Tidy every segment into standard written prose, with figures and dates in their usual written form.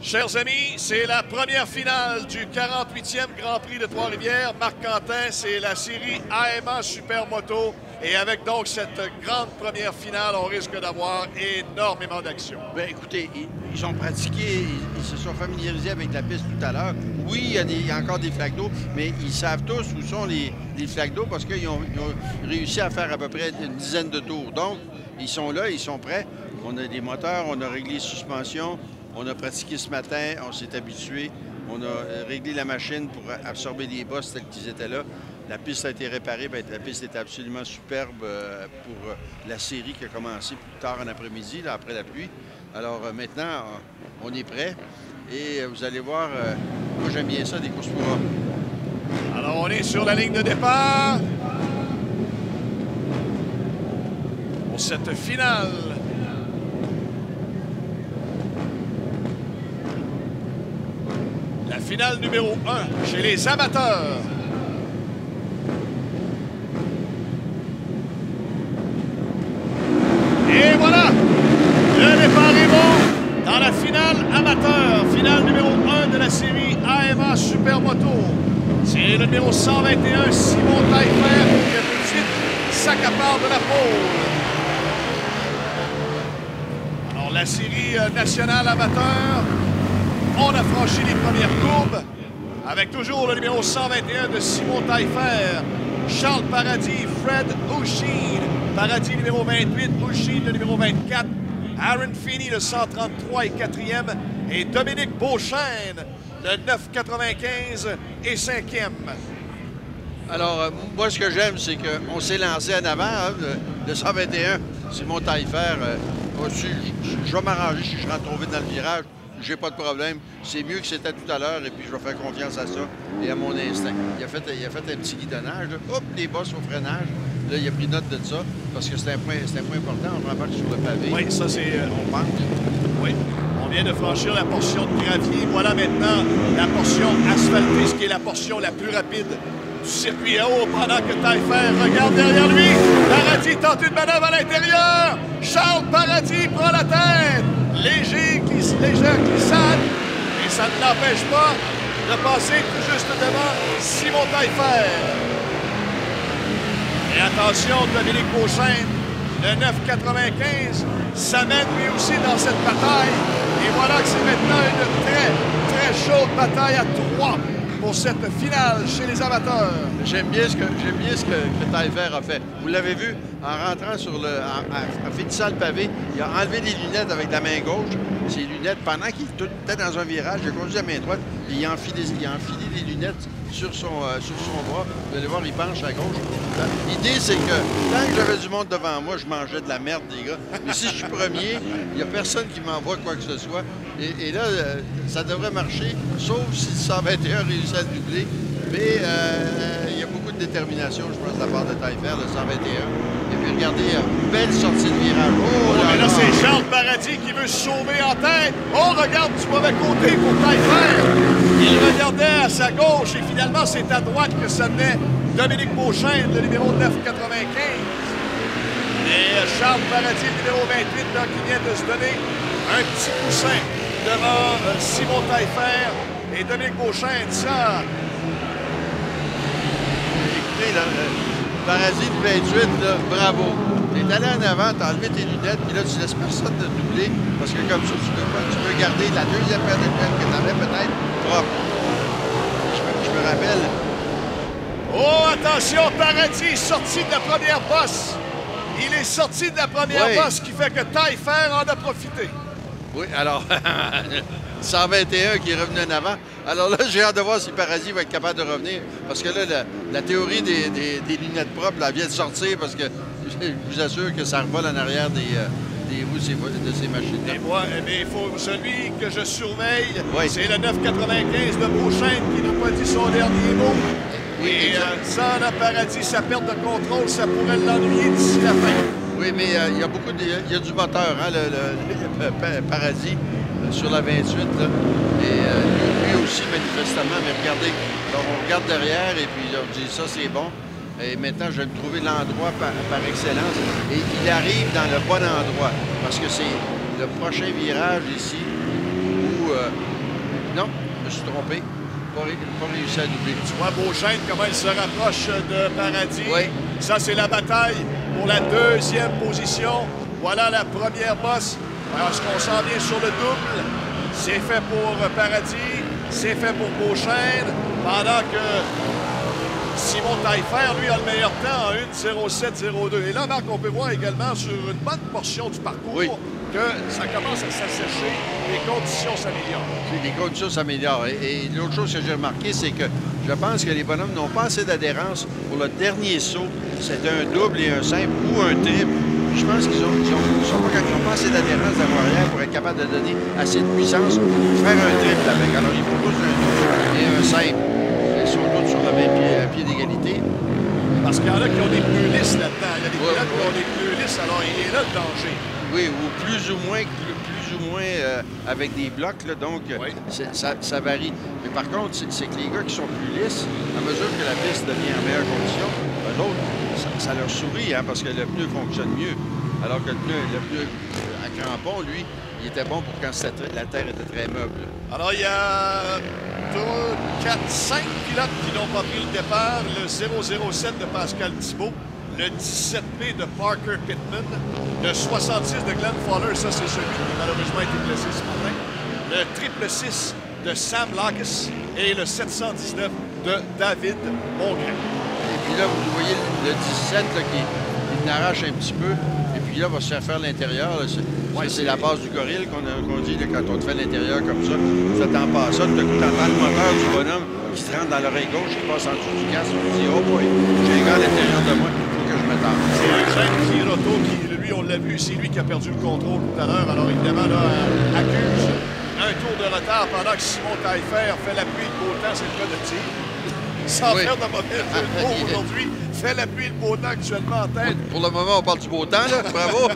Chers amis, c'est la première finale du 48e Grand Prix de Trois-Rivières. Marc Quentin, c'est la série AMA Supermoto. Et avec donc cette grande première finale, on risque d'avoir énormément d'action. Bien, écoutez, ils ont pratiqué, ils se sont familiarisés avec la piste tout à l'heure. Oui, il y a encore des flaques d'eau, mais ils savent tous où sont les flaques d'eau parce qu'ils ont réussi à faire à peu près une dizaine de tours. Donc, ils sont là, ils sont prêts. On a des moteurs, on a réglé les suspensions. On a pratiqué ce matin, on s'est habitué. On a réglé la machine pour absorber les bosses tels qu'ils étaient là. La piste a été réparée. Bien, la piste est absolument superbe pour la série qui a commencé plus tard en après-midi, après la pluie. Alors maintenant, on est prêt. Et vous allez voir, moi j'aime bien ça, des courses pour hommes. Alors on est sur la ligne de départ. Pour cette finale. La finale numéro 1 chez les amateurs. Et voilà, le départ est bon dans la finale amateur. Finale numéro 1 de la série AMA Supermoto. C'est le numéro 121, Simon Taillefer, qui a tout de suite s'accapare de la pole. Alors la série nationale amateur. On a franchi les premières courbes avec toujours le numéro 121 de Simon Taillefer, Charles Paradis, Fred O'Sheen, Paradis numéro 28, O'Sheen le numéro 24, Aaron Feeney le 133 et 4e et Dominique Beauchesne le 995 et 5e. Alors, moi, ce que j'aime, c'est qu'on s'est lancé en avant, hein, le 121, Simon Taillefer. Je vais m'arranger si je rentre trop vite dans le virage. J'ai pas de problème. C'est mieux que c'était tout à l'heure et puis je vais faire confiance à ça et à mon instinct. Il a fait un petit guidonnage. Là. Hop, les bosses au freinage. Là, il a pris note de ça parce que c'est un point important. On rembarque sur le pavé. Oui, ça c'est... on manque. Oui. On vient de franchir la portion de gravier. Voilà maintenant la portion asphaltée, ce qui est la portion la plus rapide du circuit à eau pendant que Taillefer regarde derrière lui. Paradis tente une manœuvre à l'intérieur. Charles Paradis prend la tête. Légère glissade. Et ça ne l'empêche pas de passer tout juste devant Simon Taillefer. Et attention, Dominique Beauchesne, le 9,95, s'amène lui aussi dans cette bataille. Et voilà que c'est maintenant une très chaude bataille à 3 pour cette finale chez les amateurs. J'aime bien ce que Taillefer a fait. Vous l'avez vu, en rentrant en finissant le pavé, il a enlevé les lunettes avec la main gauche. Ses lunettes, pendant qu'il était dans un virage, il a conduit la main droite, et il a enfilé les lunettes sur son bras. Vous allez voir, il penche à gauche. L'idée, c'est que tant que j'avais du monde devant moi, je mangeais de la merde, les gars. Mais si je suis premier, il n'y a personne qui m'envoie quoi que ce soit. Et là, ça devrait marcher, sauf si le 121 réussit à le doubler. Mais il y a beaucoup de détermination, je pense, de la part de Taillefer, le 121. Et puis regardez, belle sortie de virage. Oh là là, c'est Charles Paradis qui veut se sauver en tête. On regarde du mauvais côté pour Taillefer. Il regardait à sa gauche et finalement, c'est à droite que ça venait Dominique Beauchesne, le numéro 9,95. Et Charles Paradis, le numéro 28, là, qui vient de se donner un petit coussin devant Simon Taillefer et Dominique Beauchesne. Ça... Écoutez, là, Paradis du 28, là, bravo. T'es allé en avant, t'as enlevé tes lunettes, puis là, tu laisses personne te doubler, parce que comme ça, tu peux garder la deuxième paire de lunettes que t'avais peut-être propre. Je me rappelle. Oh, attention, Paradis sorti de la première bosse. Il est sorti de la première bosse, ce qui fait que Taillefer en a profité. Oui, alors, 121 qui est revenu en avant. Alors là, j'ai hâte de voir si Paradis va être capable de revenir. Parce que là, la théorie des lunettes propres, elle vient de sortir parce que je vous assure que ça revole en arrière des roues de ces machines. Et moi, mais il faut celui que je surveille, c'est le 9,95 de Beauchesne qui n'a pas dit son dernier mot. Oui, et ça, là, Paradis, sa perte de contrôle, ça pourrait l'ennuyer d'ici la fin. Oui, mais il y a du moteur, hein, le Paradis sur la 28. Là. Et lui aussi, manifestement, mais regardez, alors on regarde derrière et puis on dit ça, c'est bon. Et maintenant, je vais me trouver l'endroit par excellence. Et il arrive dans le bon endroit. Parce que c'est le prochain virage ici où Non, je me suis trompé. Pas réussi à doubler. Tu vois Beauchesne, comment il se rapproche de Paradis. Oui. Ça, c'est la bataille pour la deuxième position. Voilà la première bosse. Alors, est-ce qu'on s'en vient sur le double? C'est fait pour Paradis, c'est fait pour Beauchesne, pendant que Simon Taillefer, lui, a le meilleur temps en 1:07:02. Et là, Marc, on peut voir également sur une bonne portion du parcours oui. que ça commence à s'assécher, les conditions s'améliorent. Les conditions s'améliorent. Et l'autre chose que j'ai remarqué, c'est que je pense que les bonhommes n'ont pas assez d'adhérence pour le dernier saut. C'est un double et un simple ou un triple. Je pense qu'ils n'ont pas assez d'adhérence dans l'arrière pour être capable de donner assez de puissance pour faire un triple avec. Alors, ils proposent un double et un simple. Ils sont tous sur le même pied d'égalité. Parce qu'il y en a qui ont des pneus lisses là-dedans. Il y a des pilotes qui ont des pneus lisses, alors il est là le danger. Oui, ou plus ou moins avec des blocs, là, donc oui. ça varie. Mais par contre, c'est que les gars qui sont plus lisses, à mesure que la piste devient en meilleure condition, l'autre, ça leur sourit, hein, parce que le pneu fonctionne mieux. Alors que le pneu à crampon, lui, il était bon pour quand la terre était très meuble. Alors, il y a 4, 5 pilotes qui n'ont pas pris le départ. Le 007 de Pascal Thibault, le 17P de Parker Pittman, le 66 de Glenn Fowler, ça c'est celui qui malheureusement a été blessé ce matin, le 666 de Sam Lacus et le 719 de David Mongrain. Et puis là, vous voyez le 17 là, qui n'arrache un petit peu. Et puis là, va se faire l'intérieur. C'est la base du gorille qu'on dit là, quand on te fait l'intérieur comme ça. Tu n'attends pas à ça. Tu entends le moteur du bonhomme qui se rentre dans l'oreille gauche, qui passe en dessous du casque. Tu te dis, oh boy, j'ai un gars à l'intérieur de moi. Il faut que je me tente. C'est Eugène Girotto qui, lui, on l'a vu, c'est lui qui a perdu le contrôle tout à l'heure. Alors évidemment, là, accuse un tour de retard pendant que Simon Taillefer fait la pluie de beau temps, c'est le cas de dire. Sans faire de mauvais jeu de mots aujourd'hui, fait la pluie de beau temps actuellement en tête. Pour le moment, on parle du beau temps, là. Bravo!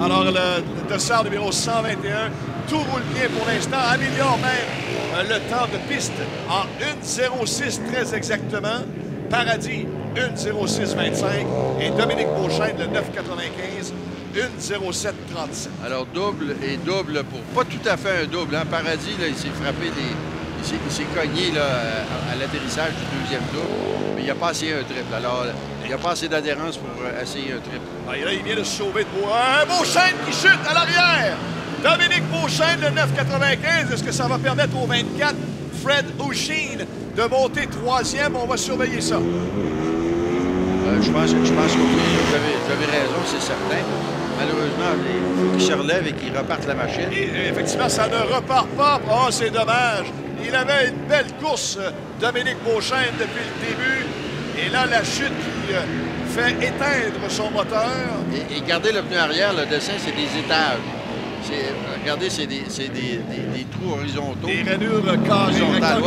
Alors, le dossard numéro 121, tout roule bien pour l'instant, améliore même le temps de piste en 1:06 très exactement. Paradis, 1:06:25 et Dominique Beauchesne, le 9:95, 1:07:37. Alors, double et double pour pas tout à fait un double. Hein. Paradis, là, il s'est frappé il s'est cogné là, à l'atterrissage du deuxième double, mais il n'a pas essayé un triple. Alors, il n'y a pas assez d'adhérence pour essayer un triple. Et là, il vient de se sauver de Beauchesne qui chute à l'arrière. Dominique Beauchesne, le 9,95. Est-ce que ça va permettre au 24, Fred O'Sheen, de monter troisième? On va surveiller ça. Je pense que oui, vous avez raison, c'est certain. Malheureusement, il faut qu'il se relève et qu'il reparte la machine. Et effectivement, ça ne repart pas. Oh, c'est dommage. Il avait une belle course, Dominique Beauchesne, depuis le début. Et là, la chute qui fait éteindre son moteur. Et regardez le pneu arrière, le dessin, c'est des étages. Regardez, c'est des trous horizontaux. Des rainures carrées.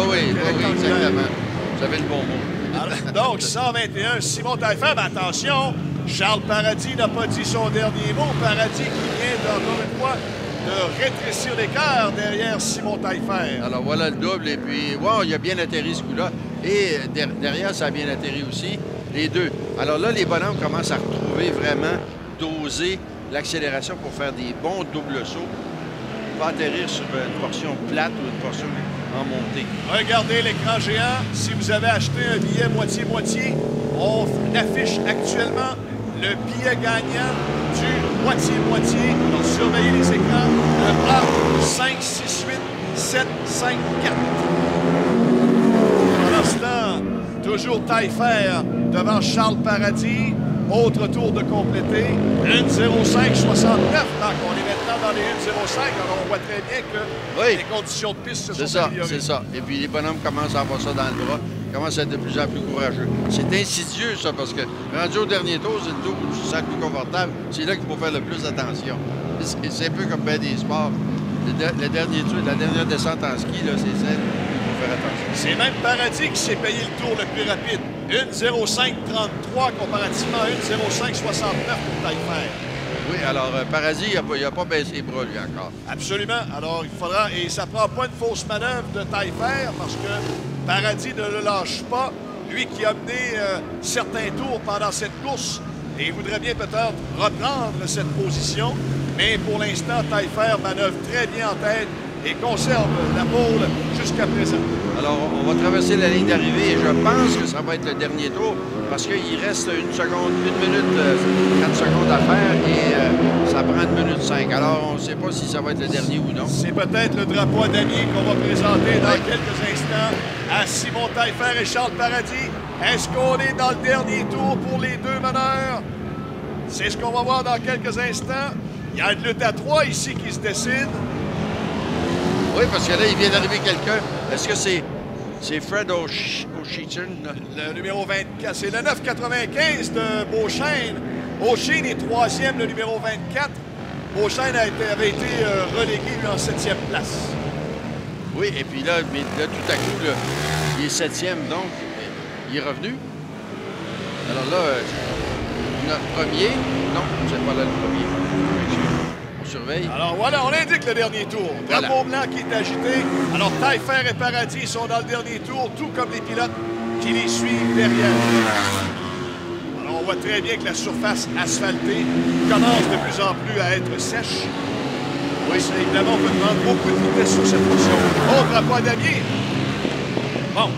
Oui, exactement. Vous avez le bon mot. Alors, donc, 121, Simon Taillefer. Mais attention, Charles Paradis n'a pas dit son dernier mot. Paradis qui vient, encore une fois, de rétrécir l'écart derrière Simon Taillefer. Alors, voilà le double. Et puis, wow, il a bien atterri ce coup-là. Et derrière, ça a bien atterri aussi. Les deux. Alors là, les bonhommes commencent à retrouver vraiment doser l'accélération pour faire des bons doubles sauts. Pas atterrir sur une portion plate ou une portion en montée. Regardez l'écran géant. Si vous avez acheté un billet moitié-moitié, on affiche actuellement le billet gagnant du moitié-moitié. Donc, surveillez les écrans. Le A, 5, 6, 8, 7, 5, 4. Pour l'instant, toujours Taillefer devant Charles Paradis. Autre tour de compléter. 1:05:69. Donc, on est maintenant dans les 1:05. Alors, on voit très bien que les conditions de piste se sont améliorées. C'est ça. Et puis, les bonhommes commencent à avoir ça dans le bras. Commencent à être de plus en plus courageux. C'est insidieux, ça, parce que rendu au dernier tour, c'est le tour où tu te sens le plus confortable. C'est là qu'il faut faire le plus attention. C'est un peu comme bien des sports. Le dernier tour, la dernière descente en ski, là, c'est celle où il faut faire attention. C'est même Paradis qui s'est payé le tour le plus rapide. 1:05:33 comparativement à 1:05:69 pour Taillefer. Oui, alors Paradis, il n'a pas baissé les bras, lui, encore. Absolument. Alors, il faudra... Et ça ne prend pas une fausse manœuvre de Taillefer parce que Paradis ne le lâche pas. Lui qui a mené certains tours pendant cette course et il voudrait bien peut-être reprendre cette position. Mais pour l'instant, Taillefer manœuvre très bien en tête et conserve la pole jusqu'à présent. Alors, on va traverser la ligne d'arrivée et je pense que ça va être le dernier tour parce qu'il reste 1 minute, 4 secondes à faire et ça prend 1 minute 5. Alors, on ne sait pas si ça va être le dernier ou non. C'est peut-être le drapeau à damier qu'on va présenter dans quelques instants à Simon Taillefer et Charles Paradis. Est-ce qu'on est dans le dernier tour pour les deux meneurs? C'est ce qu'on va voir dans quelques instants. Il y a une lutte à 3 ici qui se décide. Oui, parce que là, il vient d'arriver quelqu'un. Est-ce que c'est Fred O'Sheeton? Le numéro 24, c'est le 9,95 de Beauchesne. O'Sheen est troisième, le numéro 24. Beauchesne avait été relégué, lui, en 7e place. Oui, et puis là, tout à coup, là, il est 7e, donc il est revenu. Alors là, notre premier, non, c'est pas là le premier. On surveille. Alors voilà, on indique le dernier tour. Drapeau blanc qui est agité. Alors Taillefer et Paradis sont dans le dernier tour, tout comme les pilotes qui les suivent derrière. Alors on voit très bien que la surface asphaltée commence de plus en plus à être sèche. Oui, ça, évidemment, on peut demander beaucoup de vitesse sur cette portion. Oh, drapeau à damier. Bon.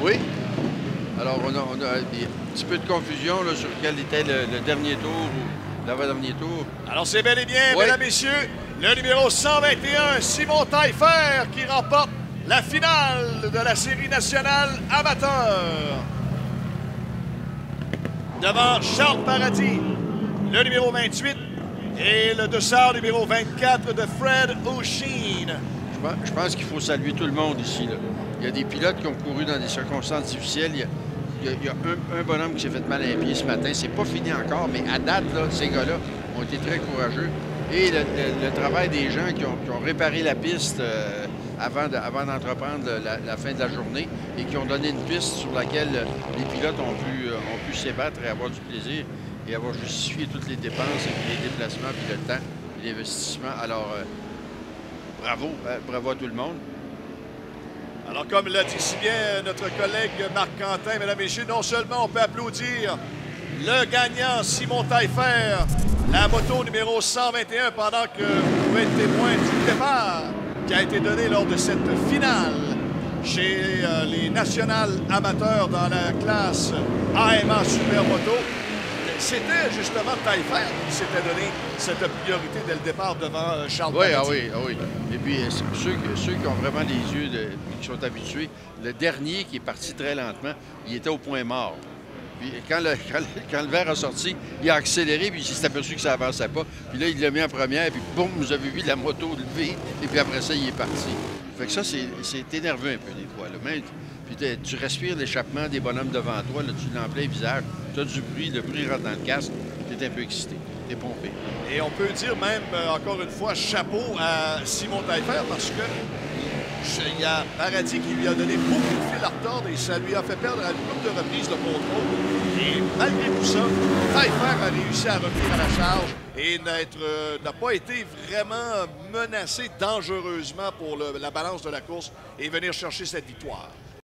Oui. Alors, on a un petit peu de confusion là, sur quel était le dernier tour ou l'avant-dernier tour. Alors, c'est bel et bien, mesdames, messieurs, le numéro 121, Simon Taillefer, qui remporte la finale de la Série nationale amateur. Devant Charles Paradis, le numéro 28, et le dossard numéro 24 de Fred O'Sheen. Je pense qu'il faut saluer tout le monde ici. Là. Il y a des pilotes qui ont couru dans des circonstances difficiles. Il y a un bonhomme qui s'est fait mal à un pied ce matin. C'est pas fini encore, mais à date, là, ces gars-là ont été très courageux. Et le travail des gens qui ont réparé la piste avant d'entreprendre la fin de la journée et qui ont donné une piste sur laquelle les pilotes ont pu s'ébattre et avoir du plaisir et avoir justifié toutes les dépenses et les déplacements, puis le temps, et l'investissement. Alors, bravo à tout le monde. Alors, comme l'a dit si bien notre collègue Marc Quentin, mesdames et messieurs, non seulement on peut applaudir le gagnant Simon Taillefer, la moto numéro 121, pendant que vous pouvez être témoin du départ qui a été donné lors de cette finale chez les nationales amateurs dans la classe AMA Supermoto. C'était justement Taillefer qui s'était donné cette priorité dès le départ devant Charles Paradis. Oui. Et puis, ceux qui ont vraiment les yeux, qui sont habitués, le dernier qui est parti très lentement, il était au point mort. Puis quand le verre a sorti, il a accéléré, puis il s'est aperçu que ça avançait pas. Puis là, il l'a mis en première, puis boum, vous avez vu la moto lever, et puis après ça, il est parti. Fait que ça, c'est énervant un peu des fois. Là. Même, puis tu respires l'échappement des bonhommes devant toi, là, tu l'en plein visage, tu as du bruit, le bruit rentre dans le casque, tu es un peu excité, tu es pompé. Et on peut dire même, encore une fois, chapeau à Simon Taillefer parce que il y a Paradis qui lui a donné beaucoup de fil à retordre et ça lui a fait perdre à une couple de reprises le contrôle. Et malgré tout ça, Taillefer a réussi à revenir à la charge et n'a pas été vraiment menacé dangereusement pour la balance de la course et venir chercher cette victoire.